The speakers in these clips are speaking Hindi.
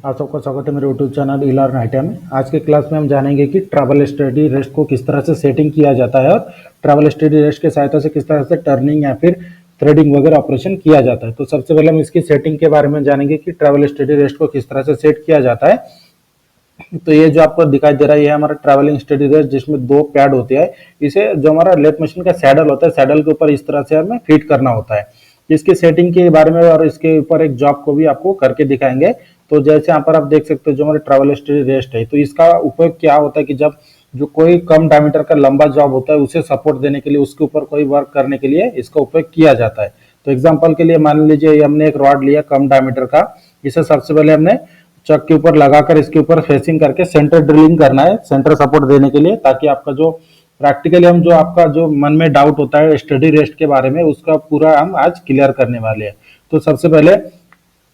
आप सबका स्वागत है मेरे यूट्यूब चैनल ई-लर्न आईटीआई में। आज के क्लास में हम जानेंगे कि ट्रैवल स्टडी रेस्ट को किस तरह से सेटिंग किया जाता है और ट्रैवल स्टडी रेस्ट के सहायता से किस तरह से टर्निंग या फिर थ्रेडिंग वगैरह ऑपरेशन किया जाता है। तो सबसे पहले हम इसकी सेटिंग के बारे में जानेंगे कि ट्रैवल स्टडी रेस्ट को किस तरह से सेट किया जाता है। तो ये जो आपको दिखाई दे रहा है ये हमारा ट्रैवलिंग स्टडी रेस्ट, जिसमें दो पैड होते हैं। इसे जो हमारा लेफ्ट मशीन का सैडल होता है, सैडल के ऊपर इस तरह से हमें फिट करना होता है। इसकी सेटिंग के बारे में और इसके ऊपर एक जॉब को भी आपको करके दिखाएंगे। तो जैसे यहाँ पर आप देख सकते हो जो हमारे ट्रैवल स्टडी रेस्ट है, तो इसका उपयोग क्या होता है कि जब जो कोई कम डायमीटर का लंबा जॉब होता है उसे सपोर्ट देने के लिए, उसके ऊपर कोई वर्क करने के लिए इसका उपयोग किया जाता है। तो एग्जांपल के लिए मान लीजिए हमने एक रॉड लिया कम डायमीटर का, इसे सबसे पहले हमने चक के ऊपर लगाकर इसके ऊपर फेसिंग करके सेंटर ड्रिलिंग करना है, सेंटर सपोर्ट देने के लिए, ताकि आपका जो प्रैक्टिकली हम जो आपका जो मन में डाउट होता है स्टडी रेस्ट के बारे में उसका पूरा हम आज क्लियर करने वाले हैं। तो सबसे पहले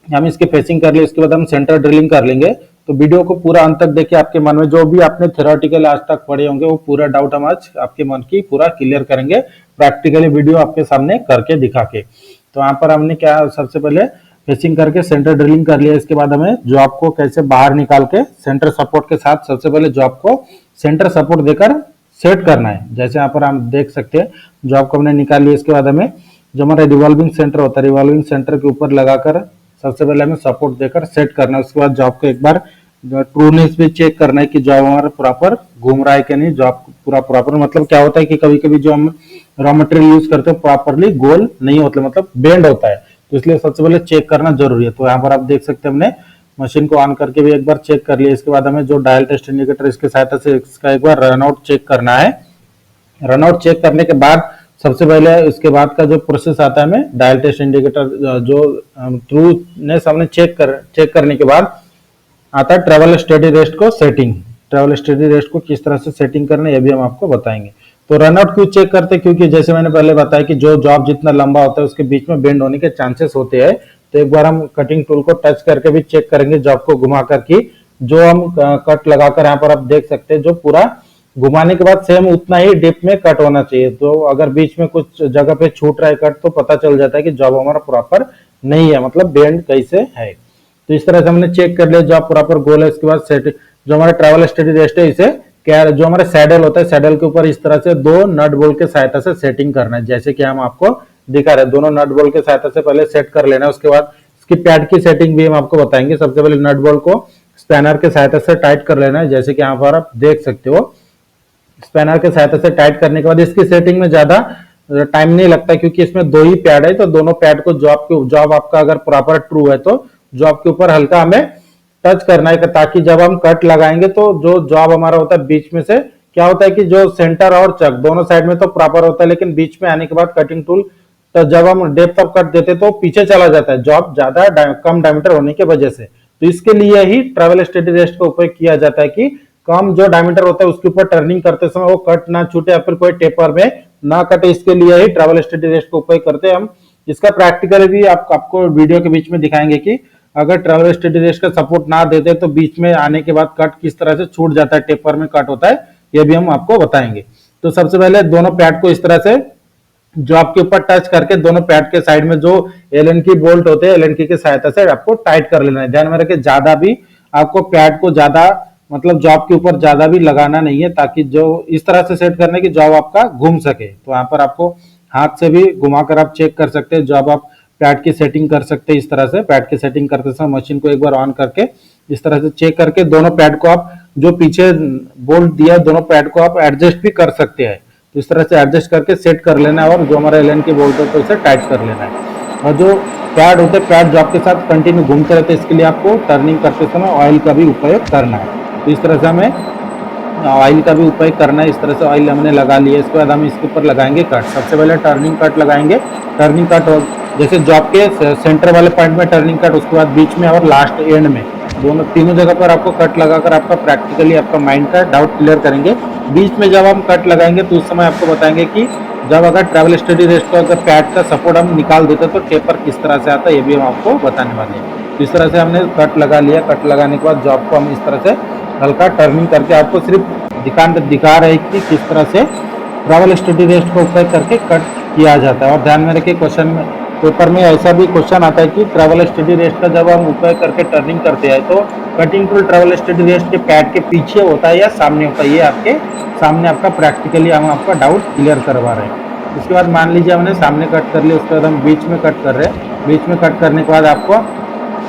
हम इसकी फेसिंग कर लिए, उसके बाद हम सेंटर ड्रिलिंग कर लेंगे। तो वीडियो को पूरा अंत तक देखिए, आपके मन में जो भी आपने थ्योरेटिकल आज तक पढ़े होंगे वो पूरा डाउट हम आज आपके मन की पूरा क्लियर करेंगे, प्रैक्टिकली वीडियो आपके सामने करके दिखा के। तो यहाँ पर हमने क्या सबसे पहले फेसिंग करके सेंटर ड्रिलिंग कर लिया। इसके बाद हमें जॉब को कैसे बाहर निकाल के सेंटर सपोर्ट के साथ सबसे पहले जॉब को सेंटर सपोर्ट देकर सेट करना है। जैसे यहाँ पर हम देख सकते हैं जॉब को हमने निकाल लिया। इसके बाद हमें जो हमारा रिवॉल्विंग सेंटर होता है, रिवॉल्विंग सेंटर के ऊपर लगाकर सबसे पहले हमें सपोर्ट देकर सेट करना है। उसके बाद जॉब को एक बार ट्रूनेस भी चेक करना है कि जॉब हमारा प्रॉपर घूम रहा है कि नहीं। जॉब पूरा प्रॉपर मतलब क्या होता है कि कभी कभी जो हम रॉ मटेरियल यूज करते हैं प्रॉपरली गोल नहीं होता, मतलब बेंड होता है, तो इसलिए सबसे पहले चेक करना जरूरी है। तो यहाँ पर आप देख सकते हैं हमने मशीन को ऑन करके भी एक बार चेक कर लिया। इसके बाद हमें जो डायल टेस्ट इंडिकेटर इसके सहायता से इसका एक बार रनआउट चेक करना है। रनआउट चेक करने के बाद सबसे पहले इसके बाद का जो प्रोसेस आता है, हमें डायल टेस्ट इंडिकेटर जो ट्रूनेस हमने चेक करने के बाद आता है ट्रैवल स्टडी रेस्ट को सेटिंग। ट्रैवल स्टडी रेस्ट को किस तरह से सेटिंग करना है ये भी हम आपको बताएंगे। तो रनआउट क्यों चेक करते हैं, क्योंकि जैसे मैंने पहले बताया कि जो जॉब जितना लंबा होता है उसके बीच में बेंड होने के चांसेस होते हैं। तो एक बार हम कटिंग टूल को टच करके भी चेक करेंगे जॉब को घुमाकर की जो हम कट लगाकर यहाँ पर आप देख सकते हैं जो पूरा घुमाने के बाद सेम उतना ही डिप में कट होना चाहिए। तो अगर बीच में कुछ जगह पे छूट रहा है कट तो पता चल जाता है कि जॉब हमारा प्रॉपर नहीं है, मतलब बेंड कैसे है। तो इस तरह से हमने चेक कर लिया जॉब प्रॉपर गोल है। इसके बाद सेट जो हमारा ट्रैवल स्टडी रेस्ट है इसे क्या जो हमारा सैडल होता है, सैडल के ऊपर इस तरह से दो नट बोल के सहायता से सेटिंग करना है। जैसे कि हम आपको दिखा रहे हैं, दोनों नट बोल के सहायता से पहले सेट कर लेना है। उसके बाद इसकी पैड की सेटिंग भी हम आपको बताएंगे। सबसे पहले नट बोल को स्पैनर के सहायता से टाइट कर लेना है। जैसे कि यहाँ पर आप देख सकते हो स्पैनर के सहायता से टाइट करने के बाद इसकी सेटिंग में ज्यादा टाइम नहीं लगता, क्योंकि इसमें दो ही पैड है। तो दोनों पैड को जॉब आपका अगर प्रॉपर ट्रू है तो जॉब के ऊपर हल्का हमें टच करना है, ताकि जब हम कट लगाएंगे तो जो जॉब हमारा होता है बीच में से क्या होता है कि जो सेंटर और चक दोनों साइड में तो प्रॉपर होता है, लेकिन बीच में आने के बाद कटिंग टूल तो जब हम डेप्थ ऑफ कट देते तो पीछे चला जाता है जॉब ज्यादा कम डायमीटर होने की वजह से। तो इसके लिए ही ट्रैवल स्टडी रेस्ट का उपयोग किया जाता है कि कम जो डायमीटर होता है उसके ऊपर टर्निंग करते समय वो कट ना छूटे या फिर कोई टेपर में ना कटे। इसके लिए ही ट्रैवल स्टडी रेस्ट का उपयोग करते हैं हम। इसका प्रैक्टिकल भी आपको वीडियो के बीच में दिखाएंगे कि अगर ट्रैवल स्टडी रेस्ट का सपोर्ट ना देते तो बीच में आने के बाद कट किस तरह से छूट जाता है, टेपर में कट होता है, ये भी हम आपको बताएंगे। तो सबसे पहले दोनों पैड को इस तरह से जॉब के ऊपर टच करके दोनों पैड के साइड में जो एलन की बोल्ट होते हैं एलन की सहायता से आपको टाइट कर लेना है। ध्यान में रखें ज्यादा भी आपको पैड को ज्यादा मतलब जॉब के ऊपर ज्यादा भी लगाना नहीं है, ताकि जो इस तरह से सेट करने की जॉब आपका घूम सके। तो यहाँ पर आपको हाथ से भी घुमाकर आप चेक कर सकते हैं जॉब आप पैड की सेटिंग कर सकते हैं। इस तरह से पैड की सेटिंग करते समय मशीन को एक बार ऑन करके इस तरह से चेक करके दोनों पैड को आप जो पीछे बोल्ट दिया दोनों पैड को आप एडजस्ट भी कर सकते हैं। तो इस तरह से एडजस्ट करके सेट कर लेना है और जो हमारा एलन की बोल्ट है तो इसे टाइट कर लेना है। और जो पैड होते हैं पैड जॉब के साथ कंटिन्यू घूमते रहते हैं, इसके लिए आपको टर्निंग करते समय ऑयल का भी उपयोग करना है। तो इस तरह से हमें ऑयल का भी उपयोग करना है। इस तरह से ऑयल हमने लगा लिया। इसके बाद हम इसके ऊपर लगाएंगे कट। सबसे पहले टर्निंग कट लगाएंगे। टर्निंग कट जैसे जॉब के सेंटर वाले पॉइंट में टर्निंग कट, उसके बाद बीच में और लास्ट एंड में दोनों तीनों जगह पर आपको कट लगाकर आपका प्रैक्टिकली आपका माइंड का डाउट क्लियर करेंगे। बीच में जब हम कट लगाएंगे तो उस समय आपको बताएंगे कि जब अगर ट्रैवल स्टडी रेस्ट को अगर पैड का सपोर्ट हम निकाल देते तो टेपर किस तरह से आता है, ये भी हम आपको बताने वाले हैं। इस तरह से हमने कट लगा लिया। कट लगाने के बाद जॉब को हम इस तरह से हल्का टर्निंग करके आपको सिर्फ दिखा रहे हैं कि किस तरह से ट्रैवल स्टडी रेस्ट का उपयोग करके कट किया जाता है। और ध्यान में रखिए क्वेश्चन में पेपर में ऐसा भी क्वेश्चन आता है कि ट्रैवल स्टडी रेस्ट का जब हम उपयोग करके टर्निंग करते हैं तो cutting tool travel study rest के पैड के पीछे होता है या सामने होता है, ये आपके सामने आपका प्रैक्टिकली हम आपका डाउट क्लियर करवा रहे हैं। उसके बाद मान लीजिए हमने सामने कट कर लिया, उसके बाद हम बीच में कट कर रहे हैं। बीच में कट करने के बाद आपको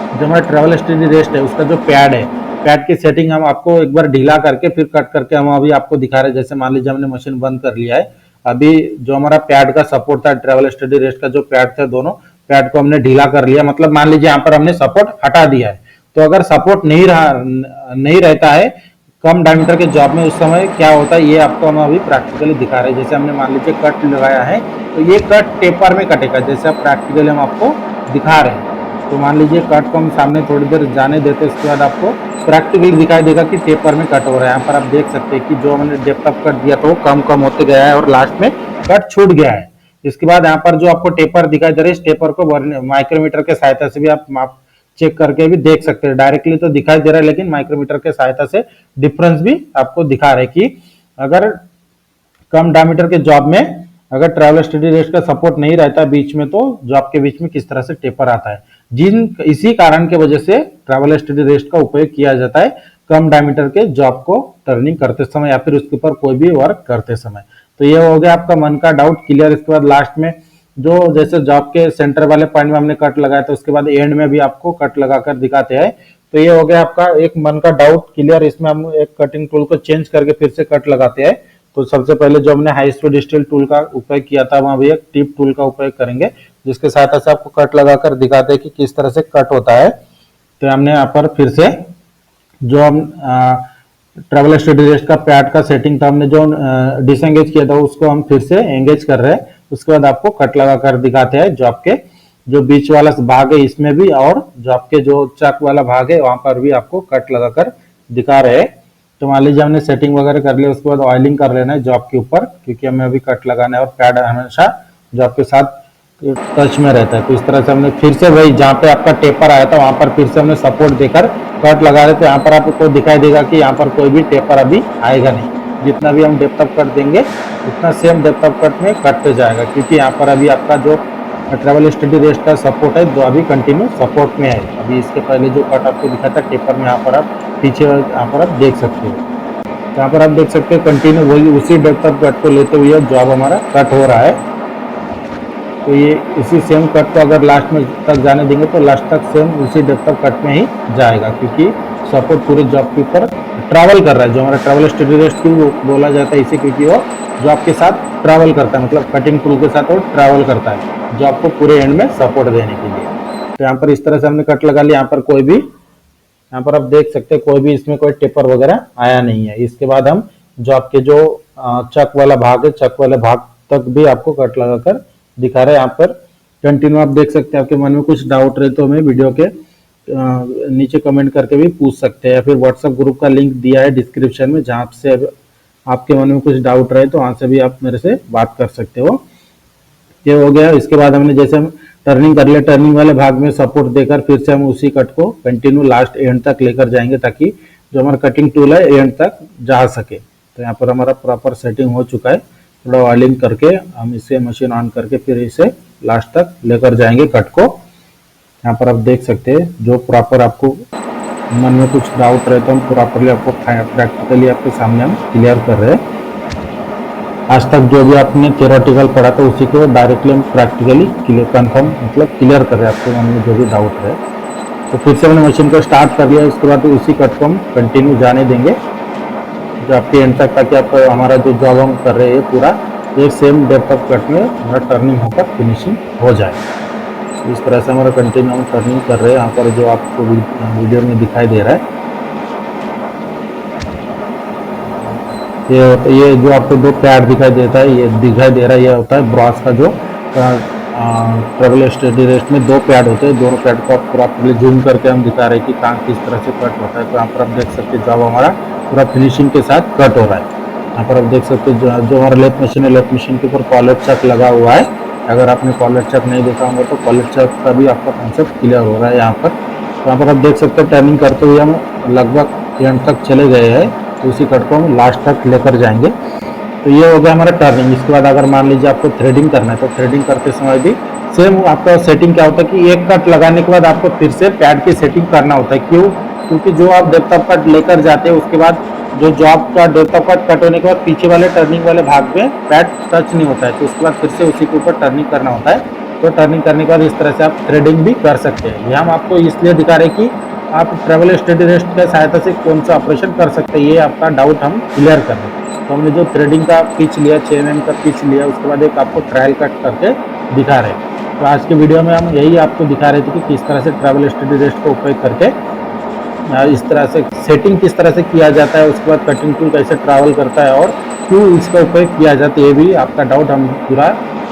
जो हमारा ट्रैवल स्टडी रेस्ट है उसका जो पैड है, पैड की सेटिंग हम आपको एक बार ढीला करके फिर कट करके हम अभी आपको दिखा रहे हैं। जैसे मान लीजिए हमने मशीन बंद कर लिया है, अभी जो हमारा पैड का सपोर्ट था, ट्रैवल स्टडी रेस्ट का जो पैड था, दोनों पैड को हमने ढीला कर लिया, मतलब मान लीजिए यहाँ पर हमने सपोर्ट हटा दिया है। तो अगर सपोर्ट नहीं रहता है कम डायमीटर के जॉब में, उस समय क्या होता है ये आपको हम अभी प्रैक्टिकली दिखा रहे हैं। जैसे हमने मान लीजिए कट लगाया है तो ये कट टेपर में कटेगा, जैसे आप प्रैक्टिकली हम आपको दिखा रहे हैं। तो मान लीजिए कट को हम सामने थोड़ी देर जाने देते हैं, उसके बाद आपको प्रैक्टिकली दिखाई देगा कि टेपर में कट हो रहा है। यहाँ पर आप देख सकते हैं कि जो हमने डेप्थ ऑफ कट दिया था वो कम कम होते गया है और लास्ट में कट छूट गया है। इसके बाद यहाँ पर जो आपको टेपर दिखाई दे रहा है, इस टेपर को माइक्रोमीटर के सहायता से भी आप माप चेक करके भी देख सकते हैं। डायरेक्टली तो दिखाई दे रहा है लेकिन माइक्रोमीटर के सहायता से डिफरेंस भी आपको दिखा रहा है कि अगर कम डायमीटर के जॉब में अगर ट्रैवल स्टडी रेस्ट का सपोर्ट नहीं रहता बीच में तो जॉब के बीच में किस तरह से टेपर आता है। इसी कारण के वजह से ट्रैवल स्टडी रेस्ट का उपयोग किया जाता है कम डायमीटर के जॉब को टर्निंग करते समय या फिर उसके ऊपर कोई भी वर्क करते समय। तो ये हो गया आपका मन का डाउट क्लियर। इसके बाद लास्ट में जो जैसे जॉब के सेंटर वाले पॉइंट में हमने कट लगाया था, उसके बाद एंड में भी आपको कट लगाकर दिखाते हैं। तो ये हो गया आपका एक मन का डाउट क्लियर। इसमें हम एक कटिंग टूल को चेंज करके फिर से कट लगाते हैं। तो सबसे पहले जो हमने हाई स्पीड स्टील टूल का उपयोग किया था, वहां भी एक टिप टूल का उपयोग करेंगे जिसके सहायता से आपको कट लगाकर दिखाते हैं कि किस तरह से कट होता है। तो हमने यहाँ पर फिर से जो हम ट्रैवल स्टडी रेस्ट का पैड का सेटिंग था, हमने जो डिसएंगेज किया था उसको हम फिर से एंगेज कर रहे हैं। उसके बाद आपको कट लगाकर दिखाते हैं जॉब के जो बीच वाला भाग है इसमें भी, और जॉब के जो चक वाला भाग है वहां पर भी आपको कट लगाकर दिखा रहे हैं। तो मान लीजिए हमने सेटिंग वगैरह कर लिया, उसके बाद ऑयलिंग कर लेना है जॉब के ऊपर, क्योंकि हमें अभी कट लगाना है और पैड हमेशा जॉब के साथ टच में रहता है। तो इस तरह से हमने फिर से वही जहाँ पे आपका टेपर आया था वहां पर फिर से हमने सपोर्ट देकर कट लगा रहे थे। यहाँ पर आपको दिखाई देगा कि यहाँ पर कोई भी टेपर अभी आएगा नहीं। जितना भी हम डेप्थ ऑफ कट देंगे उतना सेम डेप्थ ऑफ कट में कटते जाएगा, क्योंकि यहाँ पर अभी आपका जो ट्रैवल स्टडी रेस्ट का सपोर्ट है जो अभी कंटिन्यू सपोर्ट में है। अभी इसके पहले जो कट आपको दिखा था टेपर में, यहाँ पर आप पीछे यहाँ पर आप देख सकते हो। तो यहाँ पर आप देख सकते हो कंटिन्यू वही उसी डेप्थ ऑफ कट को लेते हुए जॉब हमारा कट हो रहा है। तो ये इसी सेम कट को अगर लास्ट में तक जाने देंगे तो लास्ट तक सेम उसी डेप्थ ऑफ कट में ही जाएगा, क्योंकि सपोर्ट पूरे जॉब के ऊपर ट्रैवल कर रहा है। जो हमारा ट्रैवल स्टडी रेस्ट क्यों बोला जाता है इसे, क्योंकि वो जॉब के साथ ट्रैवल करता है, मतलब कटिंग टूल के साथ वो ट्रैवल करता है जॉब को पूरे एंड में सपोर्ट देने के लिए। तो यहाँ पर इस तरह से हमने कट लगा लिया। यहाँ पर कोई भी, यहाँ पर आप देख सकते हैं कोई भी इसमें कोई टेपर वगैरह आया नहीं है। इसके बाद हम जॉब के जो चक वाला भाग है, चक वाले भाग तक भी आपको कट लगाकर दिखा रहे हैं। यहाँ पर कंटिन्यू आप देख सकते हैं। आपके मन में कुछ डाउट रहे तो हमें वीडियो के नीचे कमेंट करके भी पूछ सकते हैं, या फिर व्हाट्सएप ग्रुप का लिंक दिया है डिस्क्रिप्शन में, जहाँ से आपके मन में कुछ डाउट रहे तो वहाँ से भी आप मेरे से बात कर सकते हो। ये हो गया। इसके बाद हमने जैसे हम टर्निंग कर लिया, टर्निंग वाले भाग में सपोर्ट देकर फिर से हम उसी कट को कंटिन्यू लास्ट एंड तक लेकर जाएंगे, ताकि जो हमारा कटिंग टूल है एंड तक जा सके। तो यहाँ पर हमारा प्रॉपर सेटिंग हो चुका है। थोड़ा ऑयलिंग करके हम इसे मशीन ऑन करके फिर इसे लास्ट तक लेकर जाएंगे कट को। यहाँ पर आप देख सकते हैं जो प्रॉपर आपको मन में कुछ डाउट रहे तो हम प्रॉपरली आपको प्रैक्टिकली आपके सामने हम क्लियर कर रहे हैं। आज तक जो भी आपने थियोरेटिकल पढ़ा था उसी को डायरेक्टली हम प्रैक्टिकली कंफर्म मतलब क्लियर कर रहे हैं आपके मन में जो भी डाउट रहे। तो फिर से हमने मशीन को स्टार्ट कर लिया। उसके बाद उसी कट को हम कंटिन्यू जाने देंगे जो आपके एंड तक, ताकि आप हमारा जो जॉब हम कर रहे हैं पूरा एक सेम डेप्थ ऑफ कट में हमारा टर्निंग होकर फिनिशिंग हो जाए। इस तरह से हमारा कंटिन्यू हम टर्निंग कर रहे हैं। यहाँ पर जो आपको वीडियो में दिखाई दे रहा है ये जो आपको दो पैड दिखाई देता है, ये दिखाई दे रहा है, ये होता है ब्रॉस का जो ट्रैवल स्टडी रेस्ट में दो पैड होते हैं। दोनों पैड को आप प्रॉपरली जूम करके हम दिखा रहे हैं कि कहाँ किस तरह से कट होता है। तो यहाँ पर आप देख सकते हैं जॉब हमारा पूरा फिनिशिंग के साथ कट हो रहा है। यहाँ पर आप देख सकते हैं जो हमारा लेथ मशीन है, लेथ मशीन के ऊपर कॉलर चक लगा हुआ है। अगर आपने कॉलर चक नहीं देखा होगा तो कॉलर चक का भी आपका कॉन्सेप्ट क्लियर हो रहा है यहाँ पर। तो यहाँ पर आप देख सकते हैं टर्निंग करते हुए हम लगभग एंड तक चले गए हैं। तो उसी कट को हम लास्ट तक लेकर जाएंगे। तो ये हो गया हमारा टर्निंग। इसके बाद अगर मान लीजिए आपको थ्रेडिंग करना है तो थ्रेडिंग करते समय भी सेम आपका सेटिंग क्या होता है कि एक कट लगाने के बाद आपको फिर से पैड की सेटिंग करना होता है। क्यों? क्योंकि जो आप डेप्थ ऑफ कट लेकर जाते हैं उसके बाद जो जॉब का डेप्थ ऑफ कट होने के बाद पीछे वाले टर्निंग वाले भाग में पैड टच नहीं होता है, तो उसके बाद फिर से उसी के ऊपर टर्निंग करना होता है। तो टर्निंग करने के बाद इस तरह से आप थ्रेडिंग भी कर सकते हैं। ये हम आपको इसलिए दिखा रहे हैं कि आप ट्रैवल स्टडी रेस्ट की सहायता से कौन सा ऑपरेशन कर सकते हैं, ये आपका डाउट हम क्लियर कर रहे हैं। तो हमने जो थ्रेडिंग का पिच लिया, 6 mm का पिच लिया, उसके बाद एक आपको ट्रायल कट करके दिखा रहे हैं। तो आज के वीडियो में हम यही आपको दिखा रहे थे कि किस तरह से ट्रैवल स्टडी रेस्ट का उपयोग करके इस तरह से सेटिंग किस तरह से किया जाता है, उसके बाद कटिंग टूल कैसे ट्रैवल करता है और क्यों इसका उपयोग किया जाता है, ये भी आपका डाउट हम पूरा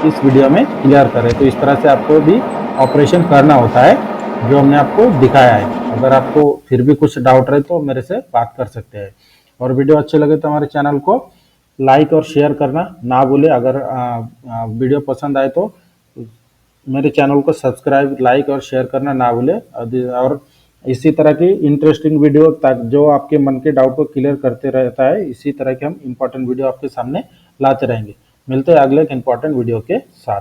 इस वीडियो में क्लियर करें। तो इस तरह से आपको भी ऑपरेशन करना होता है जो हमने आपको दिखाया है। अगर आपको फिर भी कुछ डाउट रहे तो मेरे से बात कर सकते हैं। और वीडियो अच्छे लगे तो हमारे चैनल को लाइक और शेयर करना ना भूले। अगर वीडियो पसंद आए तो मेरे चैनल को सब्सक्राइब, लाइक और शेयर करना ना भूले। और इसी तरह की इंटरेस्टिंग वीडियो तक जो आपके मन के डाउट को क्लियर करते रहता है, इसी तरह के हम इंपॉर्टेंट वीडियो आपके सामने लाते रहेंगे। मिलते हैं अगले एक इंपॉर्टेंट वीडियो के साथ।